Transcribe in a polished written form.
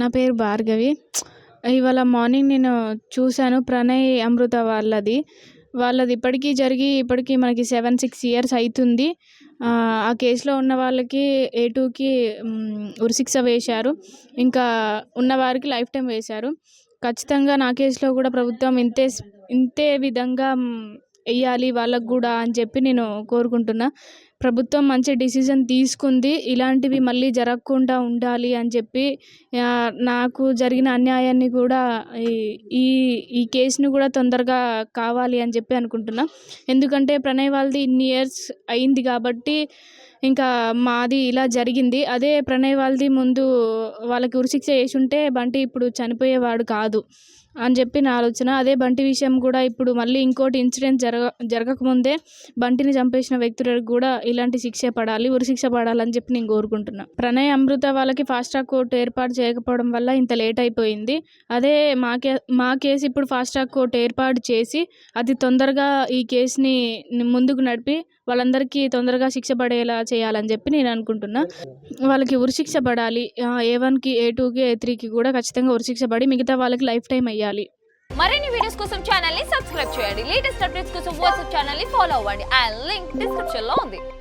నా పేరు భార్గవి. ఇవాళ మార్నింగ్ నేను చూసాను ప్రణయ్, అమృత వాళ్ళది ఇప్పటికి జరిగి ఇప్పటికి మనకి 6 ఇయర్స్ అయితుంది. ఆ కేస్‌లో ఉన్న వాళ్ళకి A2కి ఉరిశిక్ష వేశారు. ఇంకా ఉన్నవారికి లైఫ్ టైమ్ వేశారు. ఖచ్చితంగా నా కేస్‌లో కూడా ప్రభుత్వం ఇంతే విధంగా ఎయ్యాలి వాళ్ళకి గూడా అని చెప్పి నేను కోరుకుంటున్నా. ప్రభుత్వం మంచి డిసిజన్ తీసుకుంది. ఇలాంటివి మళ్ళీ జరగకుండా ఉండాలి అని చెప్పి నాకు జరిగిన అన్యాయాన్ని కూడా ఈ ఈ ఈ కేస్‌ని కూడా తొందరగా కావాలి అని చెప్పి అనుకుంటున్నా. ఎందుకంటే ప్రణయ్ వాళ్ళది ఇన్ని ఇయర్స్ అయింది కాబట్టి ఇంకా మాది ఇలా జరిగింది. అదే ప్రణయ్ వాళ్ళది ముందు వాళ్ళకి ఉరిశిక్ష యేసుంటే బంటి ఇప్పుడు చనిపోయేవాడు కాదు అని చెప్పి నా ఆలోచన. అదే బంటి విషయం కూడా ఇప్పుడు మళ్ళీ ఇంకోటి ఇన్సిడెంట్ జరగకముందే బంటిని చంపేసిన వ్యక్తులకు కూడా ఇలాంటి శిక్షే పడాలి, ఉరిశిక్ష పడాలని చెప్పి నేను కోరుకుంటున్నా. ప్రణయ్, అమృత వాళ్ళకి ఫాస్ట్ ట్రాక్ కోర్టు ఏర్పాటు చేయకపోవడం వల్ల ఇంత లేట్ అయిపోయింది. అదే మా కేసు ఇప్పుడు ఫాస్ట్ ట్రాక్ కోర్టు ఏర్పాటు చేసి అతి తొందరగా ఈ కేసుని ముందుకు నడిపి వాళ్ళందరికీ తొందరగా శిక్ష పడేలా చేయాలని చెప్పి నేను అనుకుంటున్నా. వాళ్ళకి ఉరిశిక్ష పడాలి. A1కి, A2కి, A3కి కూడా ఖచ్చితంగా ఉరిశిక్ష పడి మిగతా వాళ్ళకి లైఫ్ టైం అయ్యాలి. మరిన్ని వీడియోస్ కోసం ఛానల్ ని సబ్స్క్రైబ్ చేయండి. లేటెస్ట్ అప్డేట్స్ కోసం వాట్సాప్ ఛానల్ ని ఫాలో అవ్వండి. ఆ లింక్ డిస్క్రిప్షన్ లో ఉంది.